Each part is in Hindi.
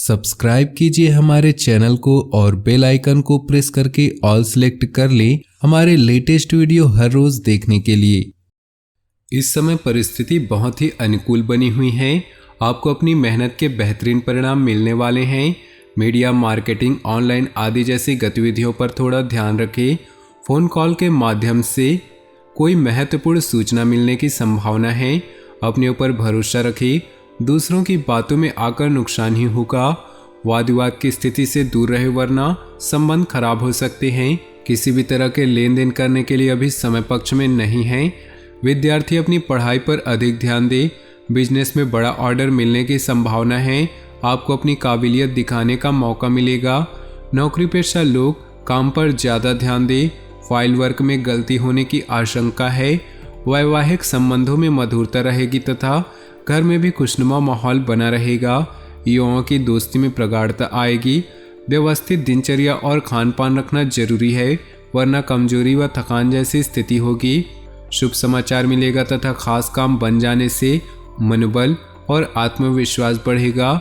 सब्सक्राइब कीजिए हमारे चैनल को और बेल आइकन को प्रेस करके ऑल सेलेक्ट कर लें हमारे लेटेस्ट वीडियो हर रोज देखने के लिए। इस समय परिस्थिति बहुत ही अनुकूल बनी हुई है। आपको अपनी मेहनत के बेहतरीन परिणाम मिलने वाले हैं। मीडिया, मार्केटिंग, ऑनलाइन आदि जैसी गतिविधियों पर थोड़ा ध्यान रखें। फ़ोन कॉल के माध्यम से कोई महत्वपूर्ण सूचना मिलने की संभावना है। अपने ऊपर भरोसा रखें। दूसरों की बातों में आकर नुकसान ही होगा। वाद विवाद की स्थिति से दूर रहे वरना संबंध खराब हो सकते हैं। किसी भी तरह के लेन देन करने के लिए अभी समय पक्ष में नहीं है। विद्यार्थी अपनी पढ़ाई पर अधिक ध्यान दे। बिजनेस में बड़ा ऑर्डर मिलने की संभावना है। आपको अपनी काबिलियत दिखाने का मौका मिलेगा। नौकरी पेशा लोग काम पर ज़्यादा ध्यान दें। फाइल वर्क में गलती होने की आशंका है। वैवाहिक संबंधों में मधुरता रहेगी तथा घर में भी खुशनुमा माहौल बना रहेगा। युवाओं की दोस्ती में प्रगाढ़ता आएगी। व्यवस्थित दिनचर्या और खान पान रखना जरूरी है वरना कमजोरी व थकान जैसी स्थिति होगी। शुभ समाचार मिलेगा तथा खास काम बन जाने से मनोबल और आत्मविश्वास बढ़ेगा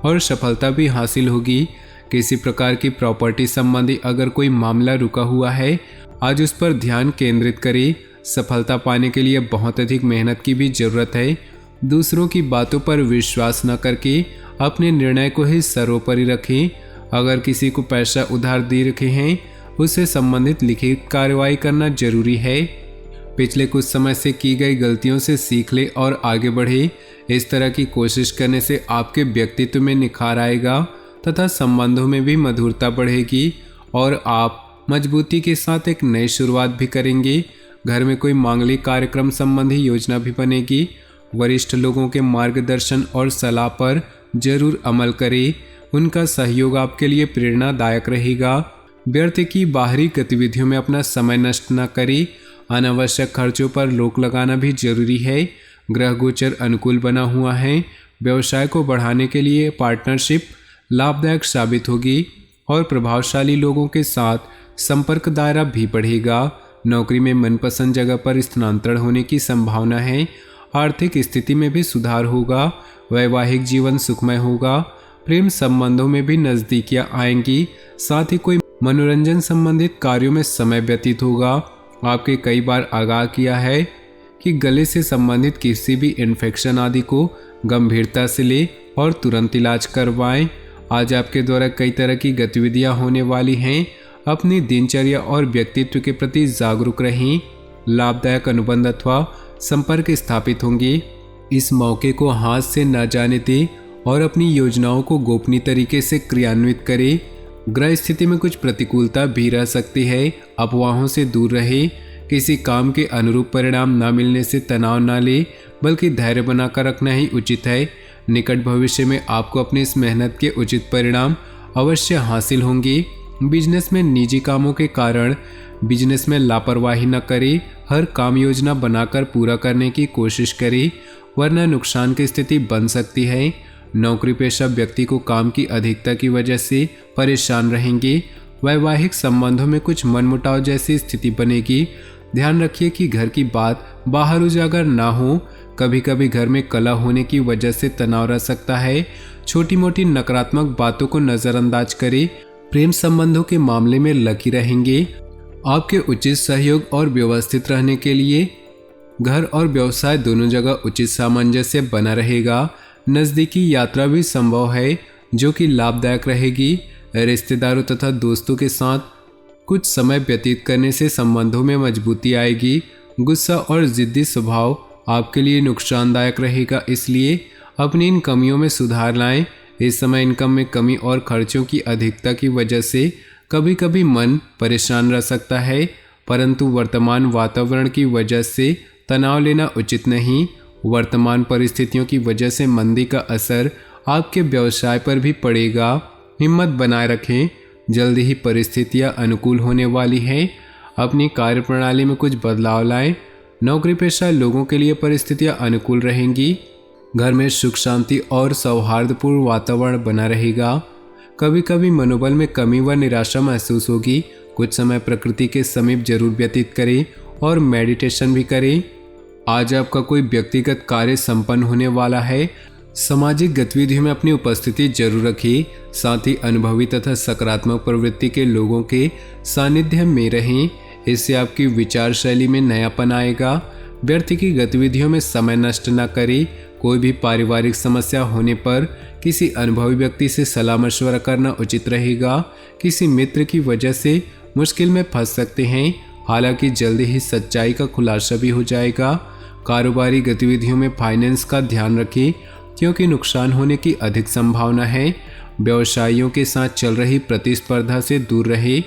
और सफलता भी हासिल होगी। किसी प्रकार की प्रॉपर्टी संबंधी अगर कोई मामला रुका हुआ है, आज उस पर ध्यान केंद्रित करें। सफलता पाने के लिए बहुत अधिक मेहनत की भी जरूरत है। दूसरों की बातों पर विश्वास न करके अपने निर्णय को ही सर्वोपरि रखें। अगर किसी को पैसा उधार दे रखे हैं, उससे संबंधित लिखित कार्रवाई करना जरूरी है। पिछले कुछ समय से की गई गलतियों से सीख ले और आगे बढ़े। इस तरह की कोशिश करने से आपके व्यक्तित्व में निखार आएगा तथा संबंधों में भी मधुरता बढ़ेगी और आप मजबूती के साथ एक नई शुरुआत भी करेंगे। घर में कोई मांगलिक कार्यक्रम संबंधी योजना भी बनेगी। वरिष्ठ लोगों के मार्गदर्शन और सलाह पर जरूर अमल करें। उनका सहयोग आपके लिए प्रेरणादायक रहेगा। व्यर्थ की बाहरी गतिविधियों में अपना समय नष्ट न करें। अनावश्यक खर्चों पर रोक लगाना भी जरूरी है। ग्रह गोचर अनुकूल बना हुआ है। व्यवसाय को बढ़ाने के लिए पार्टनरशिप लाभदायक साबित होगी और प्रभावशाली लोगों के साथ संपर्क दायरा भी बढ़ेगा। नौकरी में मनपसंद जगह पर स्थानांतरण होने की संभावना है। आर्थिक स्थिति में भी सुधार होगा। वैवाहिक जीवन सुखमय होगा। प्रेम संबंधों में भी नजदीकियां आएंगी। साथ ही कोई मनोरंजन संबंधित कार्यों में समय व्यतीत होगा। आपके कई बार आगाह किया है कि गले से संबंधित किसी भी इन्फेक्शन आदि को गंभीरता से ले और तुरंत इलाज करवाएं। आज आपके द्वारा कई तरह की गतिविधियां होने वाली हैं। अपनी दिनचर्या और व्यक्तित्व के प्रति जागरूक रहें। लाभदायक अनुबंध अथवा संपर्क स्थापित होंगे। इस मौके को हाथ से न जाने दें और अपनी योजनाओं को गोपनीय तरीके से क्रियान्वित करें। ग्रह स्थिति में कुछ प्रतिकूलता भी रह सकती है। अफवाहों से दूर रहे। किसी काम के अनुरूप परिणाम न मिलने से तनाव न ले बल्कि धैर्य बनाकर रखना ही उचित है। निकट भविष्य में आपको अपनी इस मेहनत के उचित परिणाम अवश्य हासिल होंगे। बिजनेस में निजी कामों के कारण बिजनेस में लापरवाही न करें। हर काम योजना बनाकर पूरा करने की कोशिश करें वरना नुकसान की स्थिति बन सकती है। नौकरी पेशा व्यक्ति को काम की अधिकता की वजह से परेशान रहेंगे। वैवाहिक संबंधों में कुछ मनमुटाव जैसी स्थिति बनेगी। ध्यान रखिए कि घर की बात बाहर उजागर ना हो। कभी कभी घर में कलह होने की वजह से तनाव रह सकता है। छोटी मोटी नकारात्मक बातों को नज़रअंदाज करें। प्रेम संबंधों के मामले में लकी रहेंगे। आपके उचित सहयोग और व्यवस्थित रहने के लिए घर और व्यवसाय दोनों जगह उचित सामंजस्य बना रहेगा। नज़दीकी यात्रा भी संभव है जो कि लाभदायक रहेगी। रिश्तेदारों तथा दोस्तों के साथ कुछ समय व्यतीत करने से संबंधों में मजबूती आएगी। गुस्सा और जिद्दी स्वभाव आपके लिए नुकसानदायक रहेगा, इसलिए अपनी इन कमियों में सुधार लाएं। इस समय इनकम में कमी और खर्चों की अधिकता की वजह से कभी कभी मन परेशान रह सकता है, परंतु वर्तमान वातावरण की वजह से तनाव लेना उचित नहीं। वर्तमान परिस्थितियों की वजह से मंदी का असर आपके व्यवसाय पर भी पड़ेगा। हिम्मत बनाए रखें। जल्दी ही परिस्थितियां अनुकूल होने वाली हैं। अपनी कार्यप्रणाली में कुछ बदलाव लाएं। नौकरी पेशा लोगों के लिए परिस्थितियां अनुकूल रहेंगी। घर में सुख शांति और सौहार्दपूर्ण वातावरण बना रहेगा। कभी कभी मनोबल में कमी व निराशा महसूस होगी। कुछ समय प्रकृति के समीप जरूर व्यतीत करें और मेडिटेशन भी करें। आज आपका कोई व्यक्तिगत कार्य संपन्न होने वाला है। सामाजिक गतिविधियों में अपनी उपस्थिति जरूर रखें। साथ ही अनुभवी तथा सकारात्मक प्रवृत्ति के लोगों के सानिध्य में रहें। इससे आपकी विचार शैली में नयापन आएगा। व्यर्थ की गतिविधियों में समय नष्ट न करें। कोई भी पारिवारिक समस्या होने पर किसी अनुभवी व्यक्ति से सलाह मशवरा करना उचित रहेगा। किसी मित्र की वजह से मुश्किल में फंस सकते हैं, हालांकि जल्दी ही सच्चाई का खुलासा भी हो जाएगा। कारोबारी गतिविधियों में फाइनेंस का ध्यान रखें, क्योंकि नुकसान होने की अधिक संभावना है। व्यवसायियों के साथ चल रही प्रतिस्पर्धा से दूर रहे।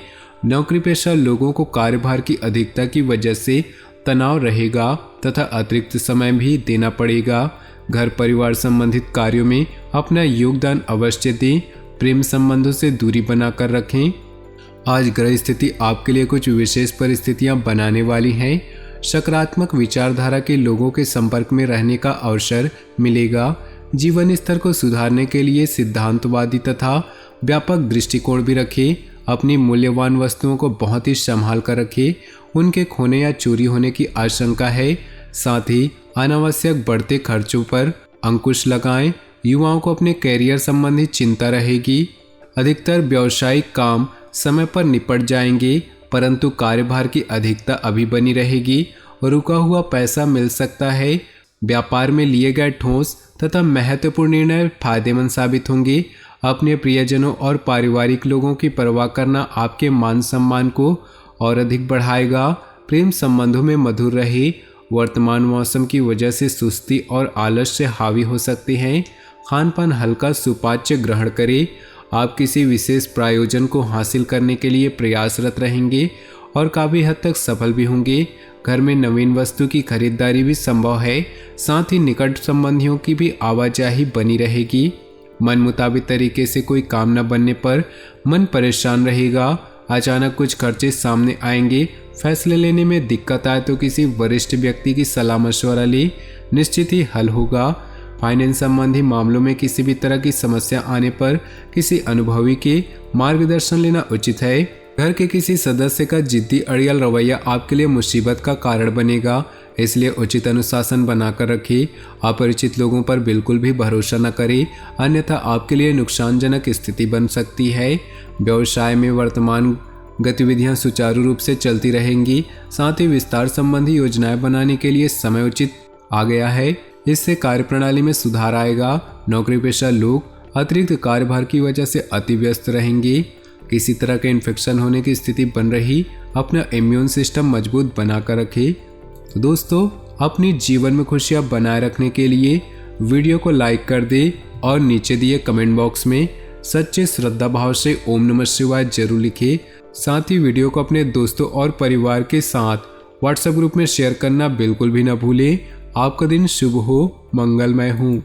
नौकरी पेशा लोगों को कार्यभार की अधिकता की वजह से तनाव रहेगा तथा अतिरिक्त समय भी देना पड़ेगा। घर परिवार संबंधित कार्यों में अपना योगदान अवश्य दें। प्रेम संबंधों से दूरी बनाकर रखें। आज ग्रह स्थिति आपके लिए कुछ विशेष परिस्थितियां बनाने वाली हैं। सकारात्मक विचारधारा के लोगों के संपर्क में रहने का अवसर मिलेगा। जीवन स्तर को सुधारने के लिए सिद्धांतवादी तथा व्यापक दृष्टिकोण भी रखें। अपनी मूल्यवान वस्तुओं को बहुत ही संभाल कर रखें। उनके खोने या चोरी होने की आशंका है। साथ ही अनावश्यक बढ़ते खर्चों पर अंकुश लगाएं। युवाओं को अपने कैरियर संबंधी चिंता रहेगी। अधिकतर व्यावसायिक काम समय पर निपट जाएंगे, परंतु कार्यभार की अधिकता अभी बनी रहेगी। रुका हुआ पैसा मिल सकता है। व्यापार में लिए गए ठोस तथा महत्वपूर्ण निर्णय फायदेमंद साबित होंगे। अपने प्रियजनों और पारिवारिक लोगों की परवाह करना आपके मान सम्मान को और अधिक बढ़ाएगा। प्रेम संबंधों में मधुर रहे। वर्तमान मौसम की वजह से सुस्ती और आलस से हावी हो सकते हैं। खान पान हल्का सुपाच्य ग्रहण करें। आप किसी विशेष प्रयोजन को हासिल करने के लिए प्रयासरत रहेंगे और काफ़ी हद तक सफल भी होंगे। घर में नवीन वस्तु की खरीदारी भी संभव है। साथ ही निकट संबंधियों की भी आवाजाही बनी रहेगी। मन मुताबिक तरीके से कोई काम न बनने पर मन परेशान रहेगा। अचानक कुछ खर्चे सामने आएंगे। फैसले लेने में दिक्कत आए तो किसी वरिष्ठ व्यक्ति की सलाह मशवरा ले, निश्चित ही हल होगा। फाइनेंस संबंधी मामलों में किसी भी तरह की समस्या आने पर किसी अनुभवी के मार्गदर्शन लेना उचित है। घर के किसी सदस्य का जिद्दी अड़ियल रवैया आपके लिए मुसीबत का कारण बनेगा, इसलिए उचित अनुशासन बनाकर रखिए। अपरिचित लोगों पर बिल्कुल भी भरोसा न करें, अन्यथा आपके लिए नुकसानजनक स्थिति बन सकती है। व्यवसाय में वर्तमान गतिविधियां सुचारू रूप से चलती रहेंगी। साथ ही विस्तार संबंधी योजनाएं बनाने के लिए समय उचित आ गया है। इससे कार्यप्रणाली में सुधार आएगा। नौकरी पेशा लोग अतिरिक्त कार्यभार की वजह से अति व्यस्त रहेंगे। किसी तरह के इन्फेक्शन होने की स्थिति बन रही, अपना इम्यून सिस्टम मजबूत बनाकर रखें। तो दोस्तों, अपनी जीवन में खुशियां बनाए रखने के लिए वीडियो को लाइक कर दे और नीचे दिए कमेंट बॉक्स में सच्चे श्रद्धा भाव से ओम नमः शिवाय जरूर लिखे। साथ ही वीडियो को अपने दोस्तों और परिवार के साथ व्हाट्सएप ग्रुप में शेयर करना बिल्कुल भी न भूलें। आपका दिन शुभ हो, मंगलमय हो।